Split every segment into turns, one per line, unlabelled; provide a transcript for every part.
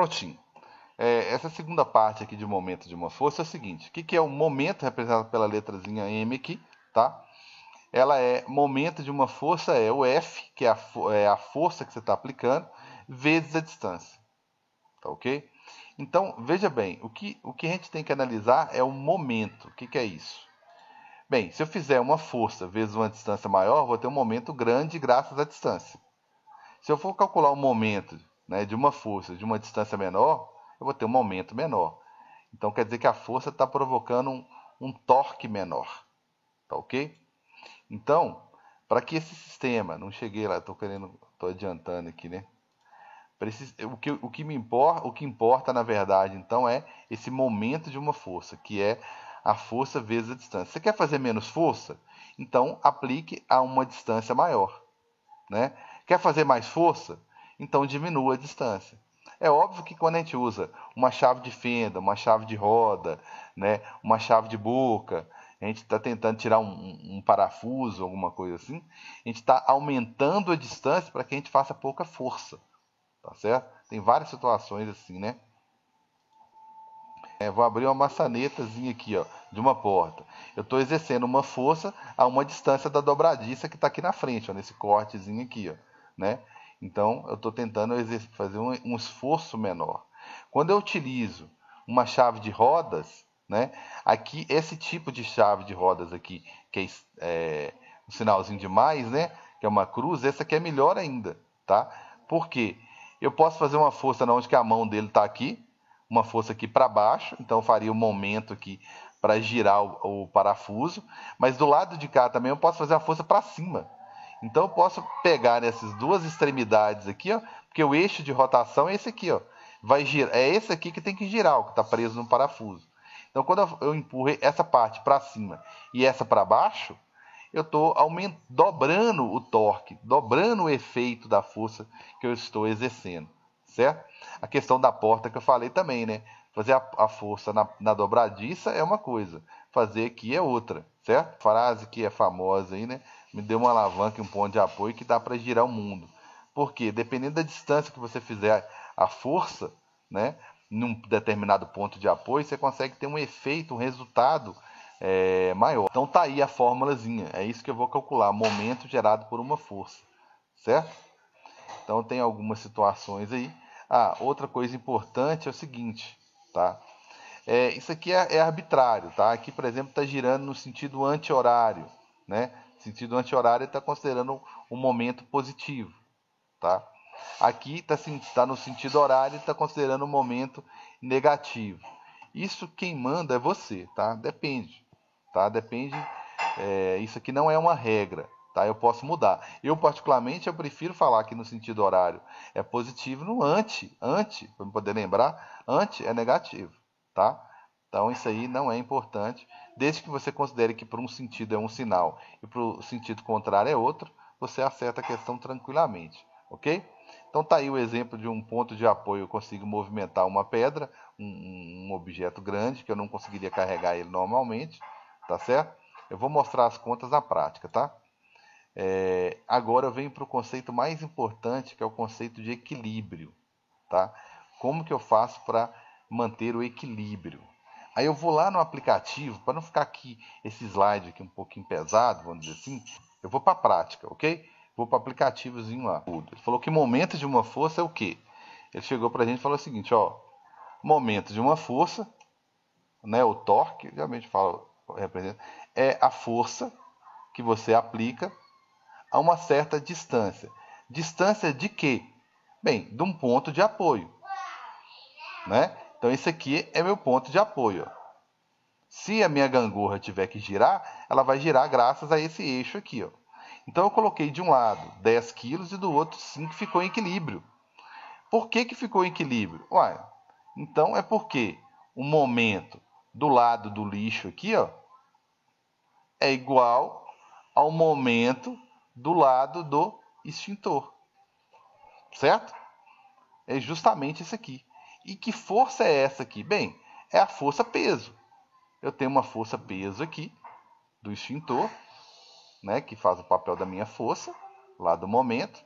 Prontinho. Essa segunda parte aqui de momento de uma força é o seguinte. O que é o momento representado pela letrazinha M aqui, tá? Ela é momento de uma força, é o F, que é a força que você está aplicando, vezes a distância. Tá ok? Então, veja bem, o que a gente tem que analisar é o momento. O que é isso? Bem, se eu fizer uma força vezes uma distância maior, vou ter um momento grande graças à distância. Se eu for calcular o momento, né, de uma força de uma distância menor, eu vou ter um momento menor. Então quer dizer que a força está provocando um torque menor. Tá ok? Então, para que esse sistema, não cheguei lá, estou adiantando aqui, né? O que importa, na verdade, então, é esse momento de uma força, que é a força vezes a distância. Você quer fazer menos força? Então, aplique a uma distância maior. Né? Quer fazer mais força? Então, diminua a distância. É óbvio que quando a gente usa uma chave de fenda, uma chave de roda, né, uma chave de boca, a gente está tentando tirar um parafuso, alguma coisa assim, a gente está aumentando a distância para que a gente faça pouca força. Tá certo? Tem várias situações assim, né? Vou abrir uma maçanetazinha aqui, ó, de uma porta. Eu estou exercendo uma força a uma distância da dobradiça que está aqui na frente, ó, nesse cortezinho aqui, ó, né? Então, eu estou tentando fazer um esforço menor. Quando eu utilizo uma chave de rodas, né? Aqui, esse tipo de chave de rodas aqui, que é um sinalzinho de mais, né? Que é uma cruz, essa aqui é melhor ainda, tá? Por quê? Eu posso fazer uma força onde que a mão dele está aqui, uma força aqui para baixo, então eu faria um momento aqui para girar o parafuso, mas do lado de cá também eu posso fazer uma força para cima. Então eu posso pegar essas duas extremidades aqui, ó, porque o eixo de rotação é esse aqui, ó. Vai girar, é esse aqui que tem que girar, o que está preso no parafuso. Então quando eu empurro essa parte para cima e essa para baixo, eu estou dobrando o torque, dobrando o efeito da força que eu estou exercendo, certo? A questão da porta que eu falei também, né? Fazer a força na dobradiça é uma coisa, fazer aqui é outra, certo? Frase que é famosa aí, né? Me deu uma alavanca e um ponto de apoio que dá para girar o mundo. Por quê? Dependendo da distância que você fizer a força, né? Num determinado ponto de apoio, você consegue ter um efeito, um resultado maior. Então tá aí a formulazinha. É isso que eu vou calcular. Momento gerado por uma força. Certo? Então tem algumas situações aí. Outra coisa importante é o seguinte, tá? Isso aqui é arbitrário, tá? Aqui, por exemplo, está girando no sentido anti-horário, né? Sentido anti-horário está considerando um momento positivo, tá? Aqui está no sentido horário e está considerando um momento negativo. Isso quem manda é você, tá? Depende, tá? Depende. Isso aqui não é uma regra, tá? Eu posso mudar. Eu particularmente eu prefiro falar que no sentido horário é positivo, no anti, para poder lembrar, anti é negativo, tá? Então isso aí não é importante, desde que você considere que para um sentido é um sinal e para o sentido contrário é outro, você acerta a questão tranquilamente, ok? Então tá aí o exemplo de um ponto de apoio. Eu consigo movimentar uma pedra, um objeto grande, que eu não conseguiria carregar ele normalmente, tá certo? Eu vou mostrar as contas na prática, tá? Agora eu venho para o conceito mais importante, que é o conceito de equilíbrio, tá? Como que eu faço para manter o equilíbrio? Aí eu vou lá no aplicativo, para não ficar aqui esse slide aqui um pouquinho pesado, vamos dizer assim, eu vou para a prática, ok? Vou para o aplicativozinho lá. Ele falou que momento de uma força é o quê? Ele chegou para a gente e falou o seguinte, ó, momento de uma força, né, o torque, realmente fala, representa, é a força que você aplica a uma certa distância. Distância de quê? Bem, de um ponto de apoio, né? Então esse aqui é meu ponto de apoio, ó. Se a minha gangorra tiver que girar, ela vai girar graças a esse eixo aqui, ó. Então eu coloquei de um lado 10 quilos e do outro 5, ficou em equilíbrio. Por que ficou em equilíbrio? Então é porque o momento do lado do lixo aqui, ó, é igual ao momento do lado do extintor. Certo? É justamente isso aqui. E que força é essa aqui? Bem, é a força peso. Eu tenho uma força peso aqui do extintor, né, que faz o papel da minha força, lá do momento.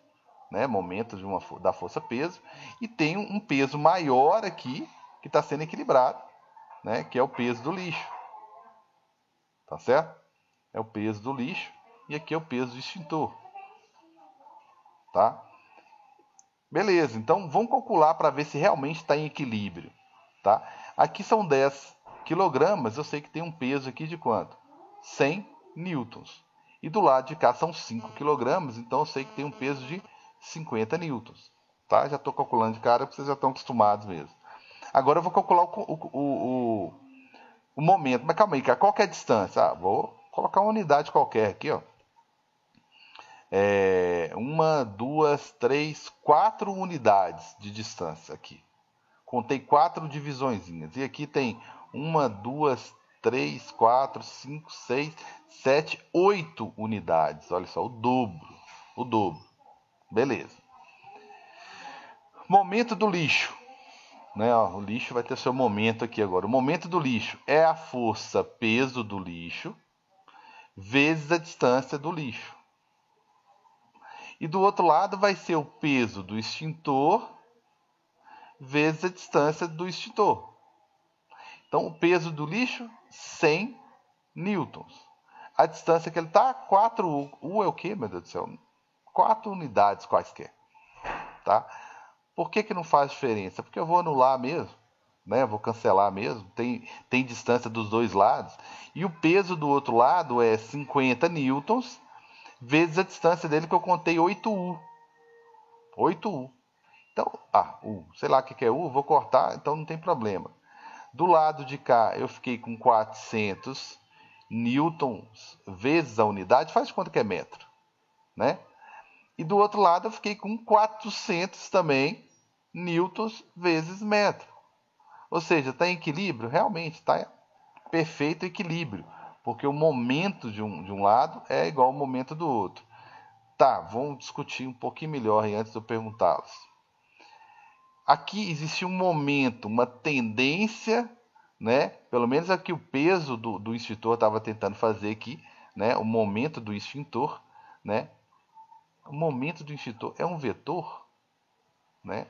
né? Momento da força-peso. E tem um peso maior aqui, que está sendo equilibrado, né? Que é o peso do lixo. Tá certo? É o peso do lixo. E aqui é o peso do extintor. Tá? Beleza, então vamos calcular para ver se realmente está em equilíbrio. Tá? Aqui são 10 quilogramas, eu sei que tem um peso aqui de quanto? 100 newtons. E do lado de cá são 5 quilogramas, então eu sei que tem um peso de 50 newtons. Tá? Já estou calculando de cara, porque vocês já estão acostumados mesmo. Agora eu vou calcular o momento. Mas calma aí, cara, qual que é a distância? Vou colocar uma unidade qualquer aqui, ó. 1, 2, 3, 4 unidades de distância aqui. Contei 4 divisõezinhas. E aqui tem 1, 2, 3, 4, 5, 6, 7, 8 unidades. Olha só, o dobro. O dobro. Beleza. Momento do lixo. Né, ó, o lixo vai ter seu momento aqui agora. O momento do lixo é a força peso do lixo vezes a distância do lixo. E do outro lado vai ser o peso do extintor vezes a distância do extintor. Então, o peso do lixo, 100 newtons. A distância que ele está, 4U. U é o quê, meu Deus do céu? 4 unidades quaisquer. Tá? Por que não faz diferença? Porque eu vou anular mesmo. Né? Vou cancelar mesmo. Tem distância dos dois lados. E o peso do outro lado é 50 newtons vezes a distância dele que eu contei 8U. 8U. Então, sei lá o que é U, vou cortar, então não tem problema. Do lado de cá, eu fiquei com 400 newtons vezes a unidade, faz de conta que é metro, né? E do outro lado, eu fiquei com 400 também newtons vezes metro. Ou seja, está em equilíbrio? Realmente, está em perfeito equilíbrio, porque o momento de um lado é igual ao momento do outro. Tá, vamos discutir um pouquinho melhor aí antes de eu perguntá-los. Aqui existe um momento, uma tendência, né? Pelo menos aqui o peso do extintor estava tentando fazer aqui, né? O momento do extintor, né? O momento do extintor é um vetor, né?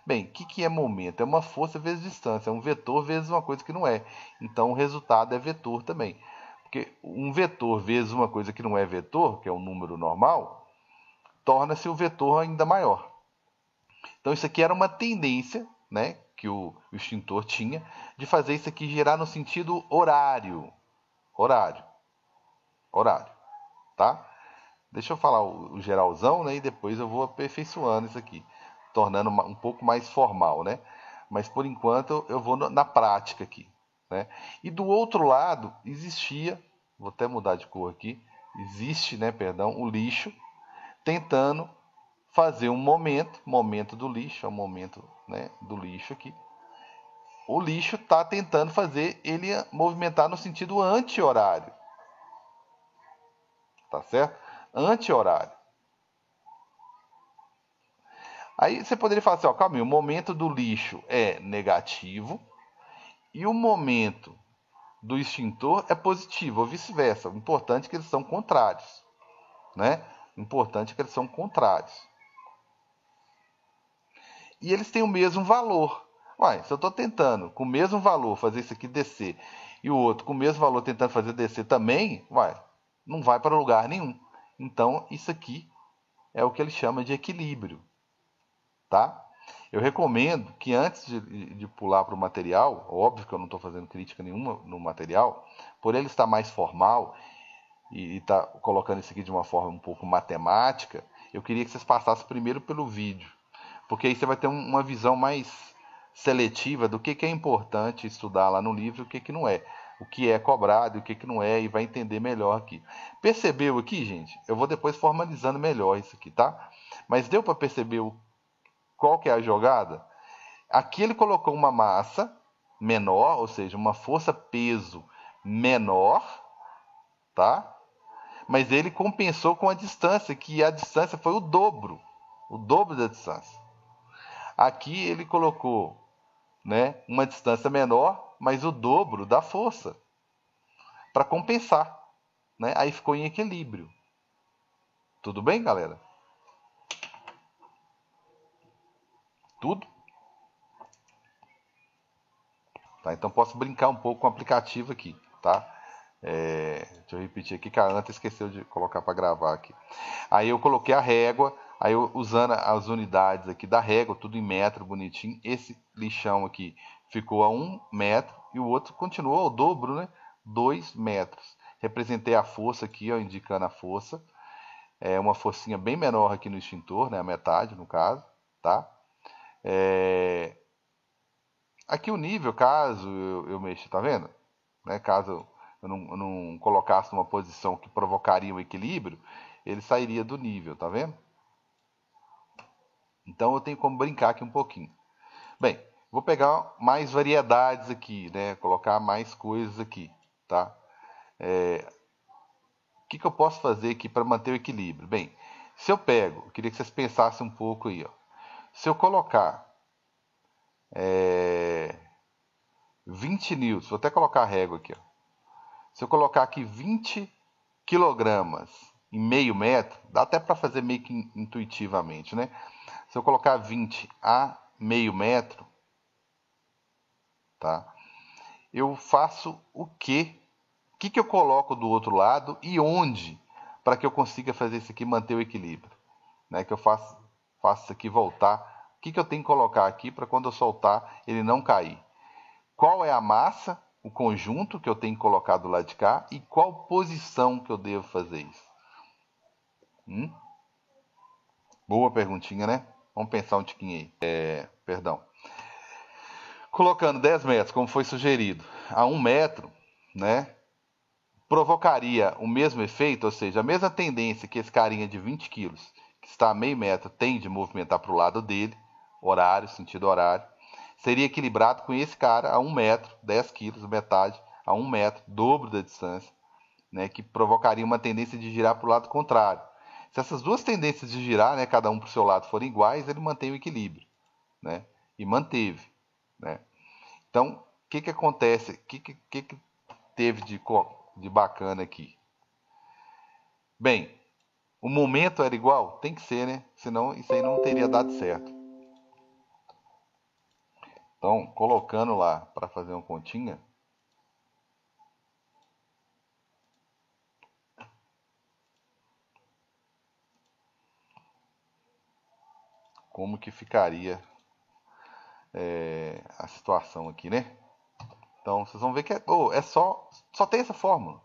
Bem, o que é momento? É uma força vezes distância, é um vetor vezes uma coisa que não é. Então o resultado é vetor também. Porque um vetor vezes uma coisa que não é vetor, que é um número normal, torna-se um vetor ainda maior. Então isso aqui era uma tendência, né, que o extintor tinha, de fazer isso aqui girar no sentido horário. Horário. Tá? Deixa eu falar o geralzão, né, e depois eu vou aperfeiçoando isso aqui, tornando um pouco mais formal, né? Mas por enquanto eu vou na prática aqui, né? E do outro lado existia, vou até mudar de cor aqui, existe, né, perdão, o lixo tentando fazer um momento do lixo, é o momento, né, do lixo aqui. O lixo está tentando fazer ele movimentar no sentido anti-horário. Tá certo? Anti-horário. Aí você poderia falar assim, ó, calma aí, o momento do lixo é negativo e o momento do extintor é positivo, ou vice-versa. O importante é que eles são contrários, né? O importante é que eles são contrários. E eles têm o mesmo valor. Ué, se eu estou tentando com o mesmo valor fazer isso aqui descer e o outro com o mesmo valor tentando fazer descer também, não vai para lugar nenhum. Então, isso aqui é o que ele chama de equilíbrio. Tá? Eu recomendo que antes de pular para o material, óbvio que eu não estou fazendo crítica nenhuma no material, por ele estar mais formal e estar colocando isso aqui de uma forma um pouco matemática, eu queria que vocês passassem primeiro pelo vídeo, porque aí você vai ter uma visão mais seletiva do que é importante estudar lá no livro e o que não é. O que é cobrado e o que não é, e vai entender melhor aqui. Percebeu aqui, gente? Eu vou depois formalizando melhor isso aqui, tá? Mas deu para perceber qual que é a jogada? Aqui ele colocou uma massa menor, ou seja, uma força-peso menor, tá? Mas ele compensou com a distância, que a distância foi o dobro da distância. Aqui ele colocou, né, uma distância menor, mas o dobro da força, para compensar, né? Aí ficou em equilíbrio. Tudo bem, galera? Tudo? Tá? Então posso brincar um pouco com o aplicativo aqui, tá? Deixa eu repetir aqui que a Anta esqueceu de colocar para gravar aqui. Aí eu coloquei a régua, aí eu usando as unidades aqui da régua, tudo em metro, bonitinho. Esse lixão aqui ficou a 1 metro e o outro continuou ao dobro, né? 2 metros. Representei a força aqui, ó, indicando a força. É uma forcinha bem menor aqui no extintor, né? A metade, no caso, tá? Aqui o nível, caso eu mexa, tá vendo? Né? Caso eu não colocasse numa posição que provocaria um equilíbrio, ele sairia do nível, tá vendo? Então eu tenho como brincar aqui um pouquinho. Bem, vou pegar mais variedades aqui, né? Colocar mais coisas aqui, tá? O que eu posso fazer aqui para manter o equilíbrio? Bem, se eu pego, eu queria que vocês pensassem um pouco aí, ó. Se eu colocar 20 newtons, vou até colocar a régua aqui, ó. Se eu colocar aqui 20 quilogramas em meio metro, dá até para fazer meio que intuitivamente, né? Se eu colocar 20 a meio metro, tá? Eu faço o quê? O que eu coloco do outro lado e onde para que eu consiga fazer isso aqui manter o equilíbrio, né? Que eu faço isso aqui voltar. O que eu tenho que colocar aqui para quando eu soltar ele não cair? Qual é a massa, o conjunto que eu tenho que colocar do lado de cá e qual posição que eu devo fazer isso? Boa perguntinha, né? Vamos pensar um tiquinho aí. Perdão. Colocando 10 metros, como foi sugerido, a 1 metro, né? Provocaria o mesmo efeito, ou seja, a mesma tendência que esse carinha de 20 quilos, que está a meio metro, tem de movimentar para o lado dele, horário, sentido horário, seria equilibrado com esse cara a 1 metro, 10 quilos, metade, a 1 metro, dobro da distância, né, que provocaria uma tendência de girar para o lado contrário. Se essas duas tendências de girar, né, cada um para o seu lado, forem iguais, ele mantém o equilíbrio, né, e manteve, né. Então, o que acontece? O que teve de bacana aqui? Bem, o momento era igual? Tem que ser, né? Senão isso aí não teria dado certo. Então, colocando lá para fazer uma continha, como que ficaria a situação aqui, né? Então, vocês vão ver que é só tem essa fórmula,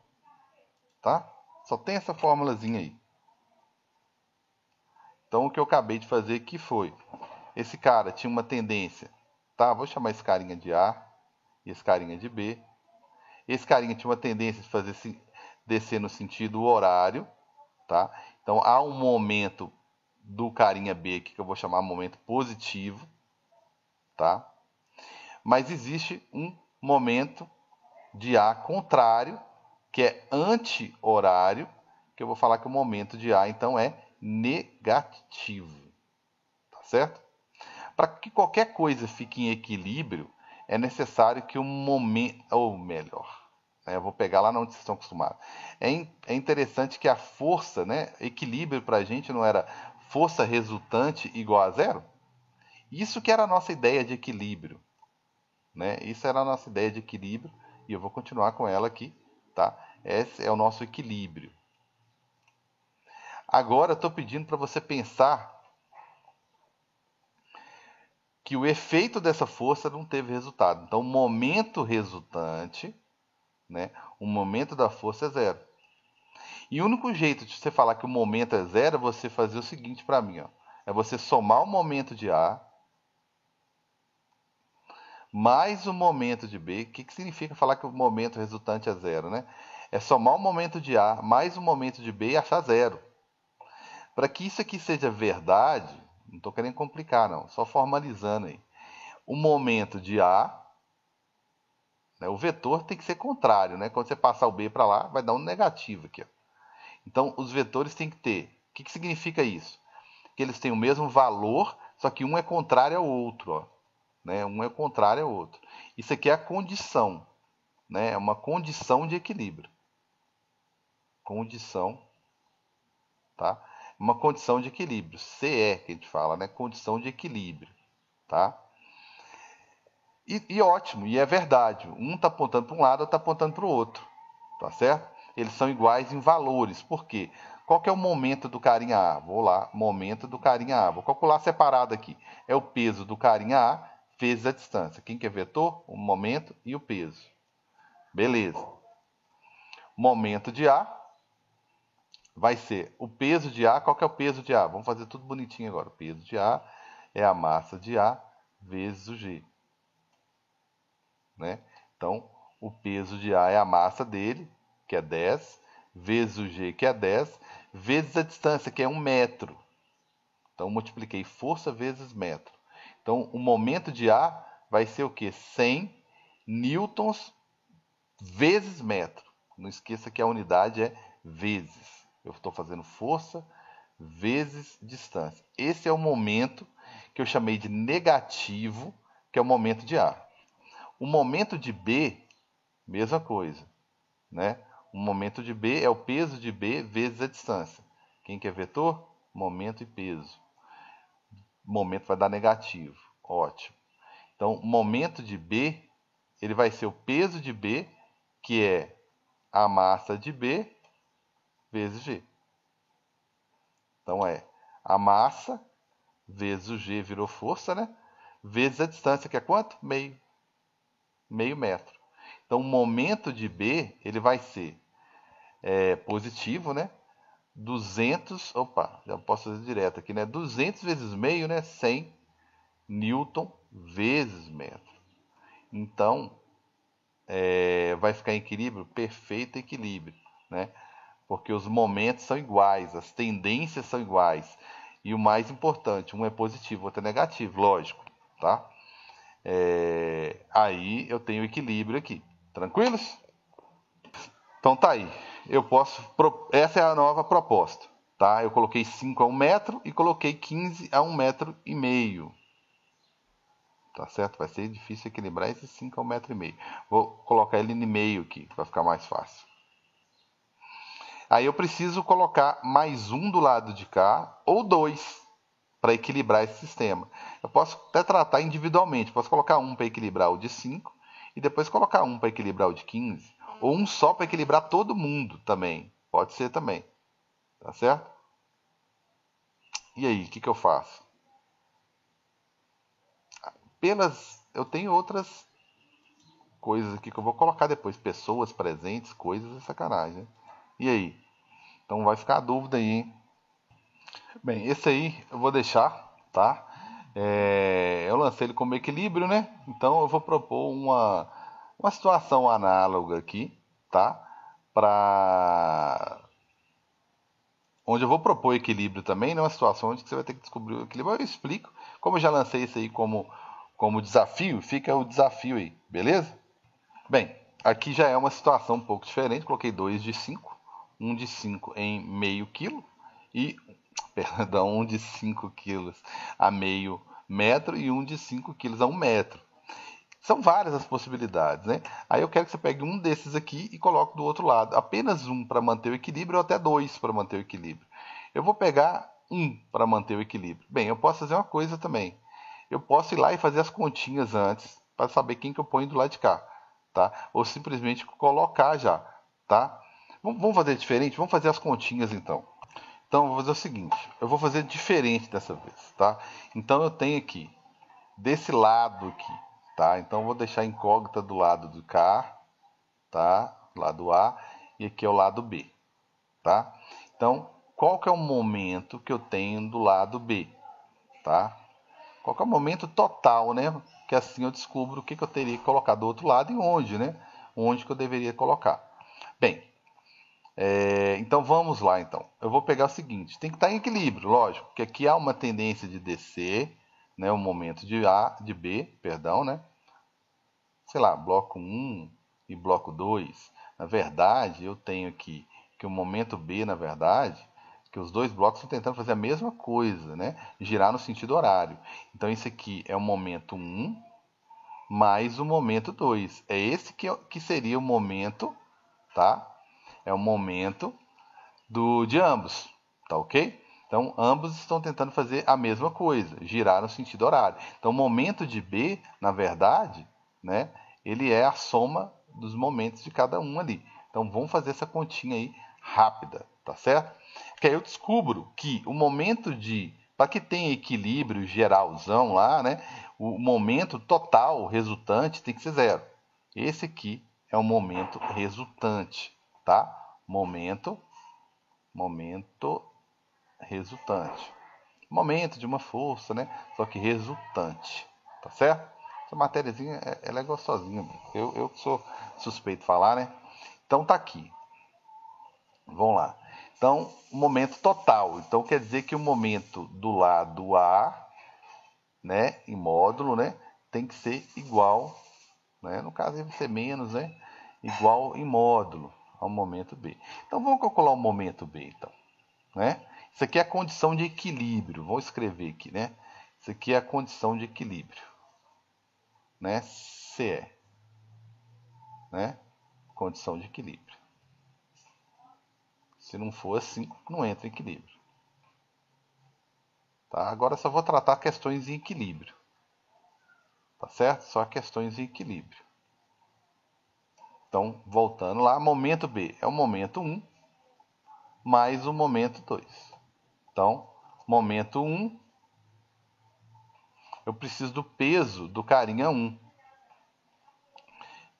tá? Só tem essa fórmulazinha aí. Então, o que eu acabei de fazer aqui foi, esse cara tinha uma tendência, tá? Vou chamar esse carinha de A e esse carinha de B. Esse carinha tinha uma tendência de fazer descer no sentido horário, tá? Então, há um momento do carinha B aqui que eu vou chamar momento positivo, tá? Mas existe um momento de A contrário, que é anti-horário, que eu vou falar que o momento de A, então, é negativo, tá certo? Para que qualquer coisa fique em equilíbrio, é necessário que o momento, ou melhor, né, eu vou pegar lá onde vocês estão acostumados. É interessante que a força, né, equilíbrio para a gente não era força resultante igual a zero? Isso que era a nossa ideia de equilíbrio, né? Isso era a nossa ideia de equilíbrio e eu vou continuar com ela aqui, tá? Esse é o nosso equilíbrio. Agora eu estou pedindo para você pensar que o efeito dessa força não teve resultado. Então, o momento resultante, né, o momento da força é zero. E o único jeito de você falar que o momento é zero é você fazer o seguinte para mim, ó. É você somar o momento de A mais o momento de B. O que significa falar que o momento resultante é zero, né? É somar o momento de A mais o momento de B e achar zero. Para que isso aqui seja verdade, não estou querendo complicar não, só formalizando aí. O momento de A, né, o vetor tem que ser contrário, né? Quando você passar o B para lá, vai dar um negativo aqui, ó. Então, os vetores têm que ter. O que significa isso? Que eles têm o mesmo valor, só que um é contrário ao outro, ó, né? Um é contrário ao outro. Isso aqui é a condição, né? É uma condição de equilíbrio. Condição, tá? Uma condição de equilíbrio. CE que a gente fala, né? Condição de equilíbrio, tá? E ótimo, e é verdade. Um está apontando para um lado, outro está apontando para o outro, tá certo? Eles são iguais em valores. Por quê? Qual que é o momento do carinha A? Vou lá, momento do carinha A. Vou calcular separado aqui. É o peso do carinha A vezes a distância. Quem que é vetor? O momento e o peso. Beleza. Momento de A vai ser o peso de A. Qual que é o peso de A? Vamos fazer tudo bonitinho agora. O peso de A é a massa de A vezes o G. Né? Então, o peso de A é a massa dele, que é 10, vezes o G, que é 10, vezes a distância, que é 1 metro. Então, multipliquei força vezes metro. Então, o momento de A vai ser o quê? 100 newtons vezes metro. Não esqueça que a unidade é vezes. Eu estou fazendo força vezes distância. Esse é o momento que eu chamei de negativo, que é o momento de A. O momento de B, mesma coisa, né? O momento de B é o peso de B vezes a distância. Quem que é vetor? Momento e peso. Momento vai dar negativo. Ótimo. Então, o momento de B, ele vai ser o peso de B, que é a massa de B vezes G. Então, é a massa vezes o G, virou força, né? Vezes a distância, que é quanto? Meio metro. Então, o momento de B, ele vai ser positivo, né? 200, já posso fazer direto aqui, né? 200 vezes meio, né? 100 newton vezes metro. Então, vai ficar em equilíbrio, perfeito equilíbrio, né? Porque os momentos são iguais, as tendências são iguais. E o mais importante, um é positivo, outro é negativo, lógico, tá? Aí eu tenho equilíbrio aqui. Tranquilos? Então tá aí. Essa é a nova proposta, tá? Eu coloquei 5 a 1 metro e coloquei 15 a 1,5 metro. Tá certo? Vai ser difícil equilibrar esses 5 a 1,5 metro. Vou colocar ele no meio aqui, para ficar mais fácil. Aí eu preciso colocar mais um do lado de cá, ou dois, para equilibrar esse sistema. Eu posso até tratar individualmente. Posso colocar um para equilibrar o de 5 e depois colocar um para equilibrar o de 15. Ou um só para equilibrar todo mundo também. Pode ser também. Tá certo? E aí, o que eu faço? Eu tenho outras coisas aqui que eu vou colocar depois. Pessoas presentes, coisas, é sacanagem. Né? E aí? Então vai ficar a dúvida aí, hein? Bem, esse aí eu vou deixar, tá? Eu lancei ele como equilíbrio, né? Então eu vou propor uma situação análoga aqui, tá? Para onde eu vou propor equilíbrio também, né? Uma situação onde você vai ter que descobrir o equilíbrio. Eu explico. Como eu já lancei isso aí como desafio, fica o desafio aí, beleza? Bem, aqui já é uma situação um pouco diferente. Coloquei 2 de 5, 1 de 5 em meio quilo e, perdão, 1 de 5 quilos a meio metro e 1 de 5 quilos a 1 metro. São várias as possibilidades, né? Aí eu quero que você pegue um desses aqui e coloque do outro lado. Apenas um para manter o equilíbrio ou até dois para manter o equilíbrio. Eu vou pegar um para manter o equilíbrio. Bem, eu posso fazer uma coisa também. Eu posso ir lá e fazer as continhas antes para saber quem que eu ponho do lado de cá, tá? Ou simplesmente colocar já, tá? Vamos fazer diferente? Vamos fazer as continhas então. Então, eu vou fazer o seguinte. Eu vou fazer diferente dessa vez, tá? Então, eu tenho aqui, desse lado aqui, tá? Então, eu vou deixar a incógnita do lado do cá, tá? Lado A, e aqui é o lado B, tá? Então, qual que é o momento que eu tenho do lado B, tá? Qual que é o momento total, né? Que assim eu descubro o que eu teria que colocar do outro lado e onde, né? Onde que eu deveria colocar. Bem, então vamos lá então. Eu vou pegar o seguinte, tem que estar em equilíbrio, lógico, porque aqui há uma tendência de descer, né? O momento de B, perdão, né? Sei lá, bloco 1 e bloco 2. Na verdade, eu tenho aqui que o momento B, na verdade, que os dois blocos estão tentando fazer a mesma coisa, né? Girar no sentido horário. Então, esse aqui é o momento 1 mais o momento 2. É esse que seria o momento, tá? É o momento de ambos, tá ok? Então, ambos estão tentando fazer a mesma coisa, girar no sentido horário. Então, o momento de B, na verdade, né, ele é a soma dos momentos de cada um ali. Então, vamos fazer essa continha aí rápida, tá certo? Que aí eu descubro que o momento de... Para que tenha equilíbrio geralzão lá, né, o momento total resultante tem que ser zero. Esse aqui é o momento resultante, tá? Momento resultante. Momento de uma força, né? Só que resultante, tá certo? Essa matériazinha, ela é gostosinha. Eu sou suspeito de falar, né? Então tá aqui. Vamos lá. Então, o momento total. Então quer dizer que o momento do lado A, né, em módulo, né, tem que ser igual, né? No caso deve ser menos, né? Igual em módulo ao momento B. Então vamos calcular o momento B, então, né? Isso aqui é a condição de equilíbrio. Vou escrever aqui, né? Isso aqui é a condição de equilíbrio, né? CE, né? Condição de equilíbrio. Se não for assim, não entra em equilíbrio. Tá? Agora só vou tratar questões em equilíbrio. Tá certo? Só questões em equilíbrio. Então, voltando lá, momento B é o momento 1 mais o momento 2. Então, momento 1, eu preciso do peso do carinha 1,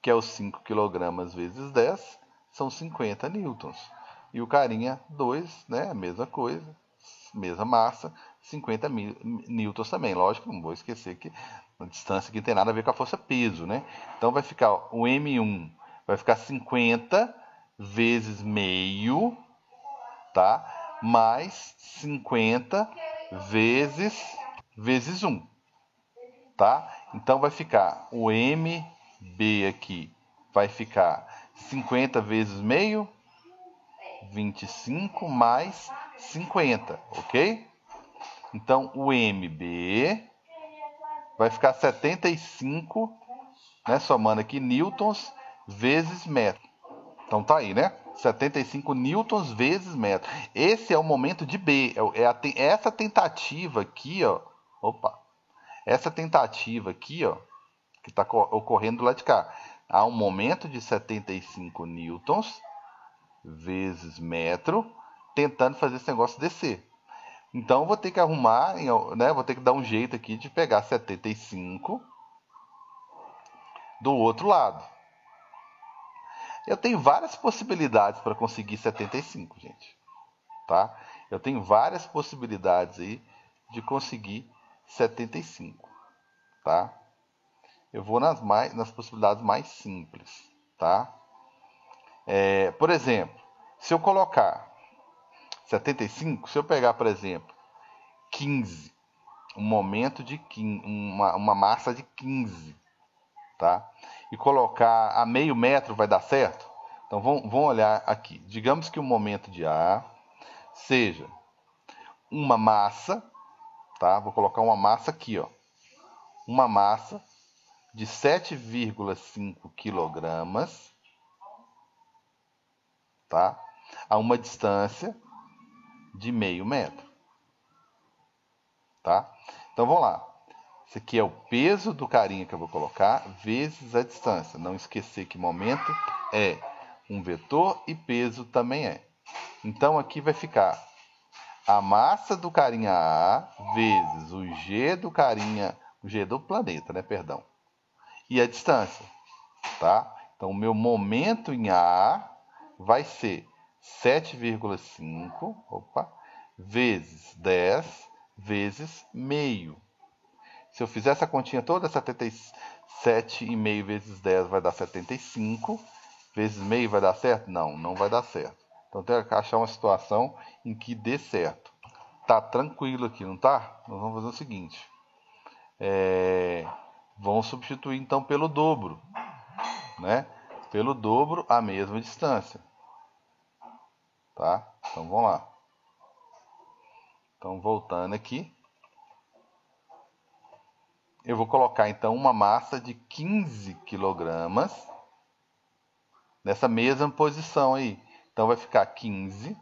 que é os 5 kg vezes 10, são 50 newtons. E o carinha 2, né, a mesma coisa, mesma massa, 50 newtons também. Lógico, não vou esquecer que a distância aqui não tem nada a ver com a força peso, né? Então vai ficar o M1 vai ficar 50 vezes meio, tá? Mais 50 vezes 1, tá? Então vai ficar o MB aqui vai ficar 50 vezes meio, 25 mais 50, ok? Então o MB vai ficar 75, né, somando aqui newtons vezes metro. Então tá aí, né? 75 newtons vezes metro. Esse é o momento de B. Essa tentativa aqui, ó. Opa. Essa tentativa aqui, ó, que está ocorrendo do lado de cá. Há um momento de 75 newtons vezes metro, tentando fazer esse negócio descer. Então eu vou ter que arrumar, né? Vou ter que dar um jeito aqui de pegar 75 do outro lado. Eu tenho várias possibilidades para conseguir 75, gente. Tá? Eu tenho várias possibilidades aí de conseguir 75, tá? Eu vou nas possibilidades mais simples, tá? Por exemplo, se eu colocar 75, se eu pegar, por exemplo, 15, um momento de 15, uma massa de 15, tá? E colocar a meio metro, vai dar certo? Então vamos olhar aqui. Digamos que o momento de A seja uma massa, tá? Vou colocar uma massa aqui, ó. Uma massa de 7,5 quilogramas, tá? A uma distância de meio metro, tá? Então vamos lá. Esse aqui é o peso do carinha que eu vou colocar vezes a distância. Não esquecer que momento é um vetor e peso também é. Então aqui vai ficar a massa do carinha A vezes o G do carinha, o G do planeta, né, perdão. E a distância, tá? Então o meu momento em A vai ser 7,5, vezes 10 vezes meio. Se eu fizer essa continha toda, 77,5 vezes 10 vai dar 75. Vezes meio vai dar certo? Não, não vai dar certo. Então tem que achar uma situação em que dê certo. Tá tranquilo aqui, não tá? Nós vamos fazer o seguinte. Vamos substituir então pelo dobro, né? Pelo dobro a mesma distância. Tá? Então vamos lá. Então voltando aqui. Eu vou colocar então uma massa de 15 quilogramas nessa mesma posição aí. Então vai ficar 15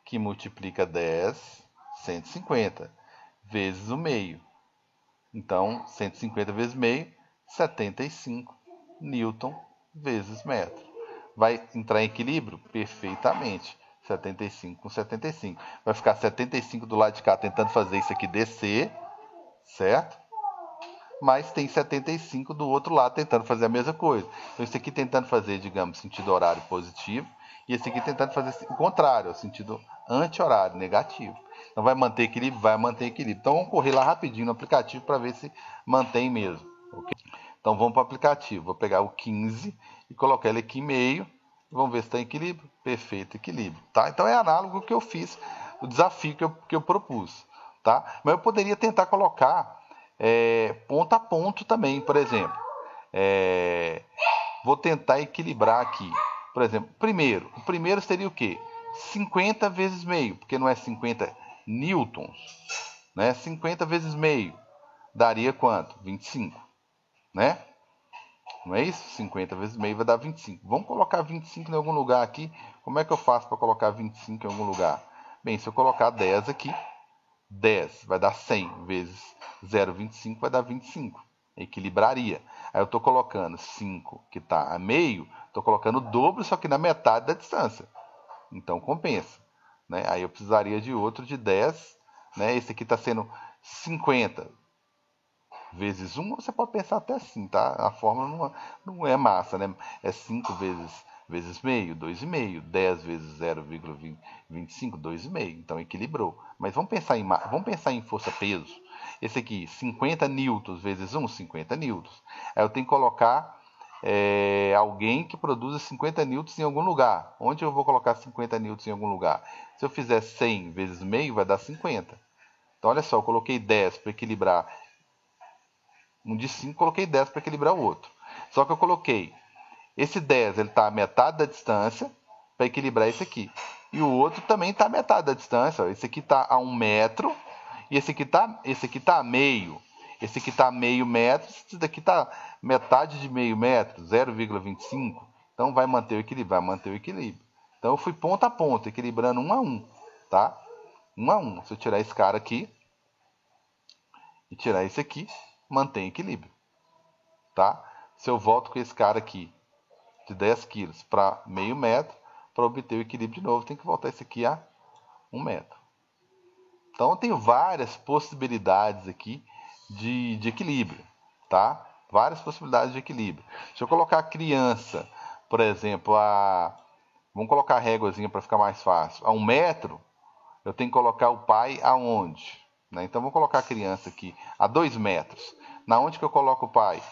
que multiplica 10 150 vezes o meio. Então, 150 vezes meio, 75 newton vezes metro. Vai entrar em equilíbrio? Perfeitamente. 75 com 75. Vai ficar 75 do lado de cá tentando fazer isso aqui descer, certo? Mas tem 75 do outro lado tentando fazer a mesma coisa. Então, esse aqui tentando fazer, digamos, sentido horário positivo, e esse aqui tentando fazer o contrário, o sentido anti-horário negativo. Então, vai manter equilíbrio? Vai manter equilíbrio. Então, vamos correr lá rapidinho no aplicativo para ver se mantém mesmo. Okay? Então, vamos para o aplicativo. Vou pegar o 15 e colocar ele aqui em meio. Vamos ver se está em equilíbrio. Perfeito equilíbrio. Tá? Então, é análogo ao que eu fiz, o desafio que eu propus. Tá? Mas eu poderia tentar colocar ponto a ponto também, por exemplo. Vou tentar equilibrar aqui. Por exemplo, o primeiro seria o quê? 50 vezes meio, porque não é 50 newtons, né? 50 vezes meio daria quanto? 25, né? Não é isso? 50 vezes meio vai dar 25. Vamos colocar 25 em algum lugar aqui. Como é que eu faço para colocar 25 em algum lugar? Bem, se eu colocar 10 aqui, 10 vai dar 100 vezes 0,25 vai dar 25. Equilibraria. Aí eu estou colocando 5 que está a meio, estou colocando o dobro, só que na metade da distância. Então compensa. Né? Aí eu precisaria de outro de 10. Né? Esse aqui está sendo 50 vezes 1. Você pode pensar até assim, tá? A fórmula não é massa, né? É 5 vezes meio, 2,5. 10 vezes 0,25, 2,5. Então equilibrou. Mas vamos pensar em força-peso. Esse aqui, 50 newtons vezes 1, 50 newtons. Aí eu tenho que colocar alguém que produza 50 newtons em algum lugar. Onde eu vou colocar 50 newtons em algum lugar? Se eu fizer 100 vezes meio, vai dar 50. Então, olha só, eu coloquei 10 para equilibrar um de 5, coloquei 10 para equilibrar o outro. Só que eu coloquei esse 10, ele está a metade da distância para equilibrar esse aqui. E o outro também está a metade da distância. Ó. Esse aqui está a 1 metro e esse aqui está a meio. Esse aqui está a meio metro, esse daqui está metade de meio metro, 0,25. Então vai manter o equilíbrio, vai manter o equilíbrio. Então eu fui ponto a ponto, equilibrando 1 a 1, tá? 1 a 1. Se eu tirar esse cara aqui e tirar esse aqui, mantém equilíbrio, tá? Se eu volto com esse cara aqui de 10 quilos para meio metro, para obter o equilíbrio de novo, tem que voltar esse aqui a 1 metro. Então eu tenho várias possibilidades aqui de equilíbrio, tá? Várias possibilidades de equilíbrio. Se eu colocar a criança, por exemplo, vamos colocar a réguazinha para ficar mais fácil, a 1 metro, eu tenho que colocar o pai aonde? Né? Então vou colocar a criança aqui a 2 metros. Na onde que eu coloco o pai?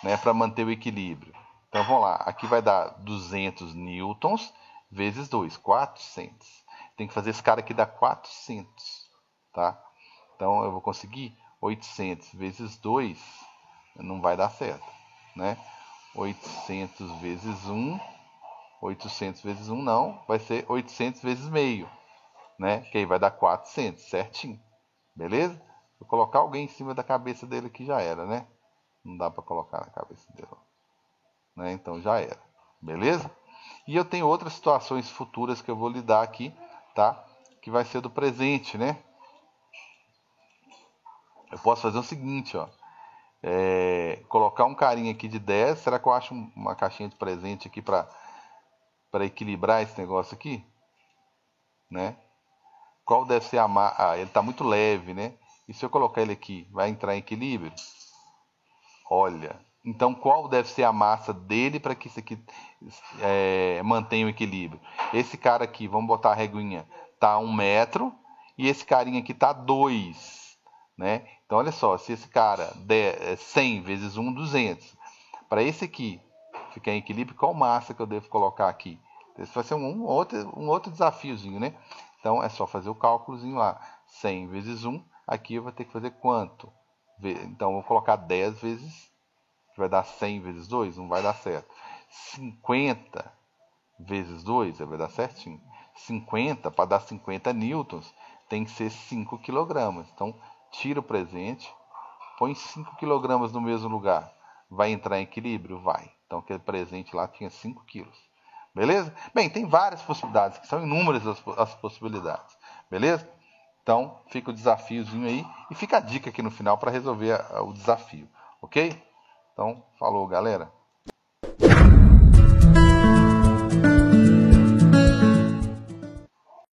Né? Para manter o equilíbrio. Então vamos lá, aqui vai dar 200 newtons vezes 2, 400. Tem que fazer esse cara aqui dar 400, tá? Então eu vou conseguir 800 vezes 2, não vai dar certo, né? 800 vezes 1, 800 vezes 1 não, vai ser 800 vezes meio, né? Que aí vai dar 400, certinho, beleza? Vou colocar alguém em cima da cabeça dele aqui já era, né? Não dá para colocar na cabeça dele, né? Então já era, beleza? E eu tenho outras situações futuras que eu vou lidar aqui, tá? Que vai ser do presente, né? Eu posso fazer o seguinte, ó. Colocar um carinha aqui de 10. Será que eu acho uma caixinha de presente aqui para equilibrar esse negócio aqui? Né? Qual deve ser a massa? Ah, ele está muito leve, né? E se eu colocar ele aqui, vai entrar em equilíbrio? Olha, então qual deve ser a massa dele para que isso aqui mantenha o equilíbrio? Esse cara aqui, vamos botar a reguinha, tá a 1 metro e esse carinha aqui tá a 2, né? Então olha só, se esse cara der 100 vezes 1, 200. Para esse aqui ficar em equilíbrio, qual massa que eu devo colocar aqui? Esse vai ser um outro desafiozinho, né? Então é só fazer o cálculozinho lá. 100 vezes 1, aqui eu vou ter que fazer quanto? Então eu vou colocar 10 vezes, que vai dar 100 vezes 2, não vai dar certo. 50 vezes 2, vai dar certinho. 50, para dar 50 newtons, tem que ser 5 quilogramas. Então tira o presente, põe 5 quilogramas no mesmo lugar. Vai entrar em equilíbrio? Vai. Então aquele presente lá tinha 5 quilos. Beleza? Bem, tem várias possibilidades, que são inúmeras as possibilidades. Beleza? Então, fica o desafiozinho aí e fica a dica aqui no final para resolver o desafio, ok? Então, falou, galera.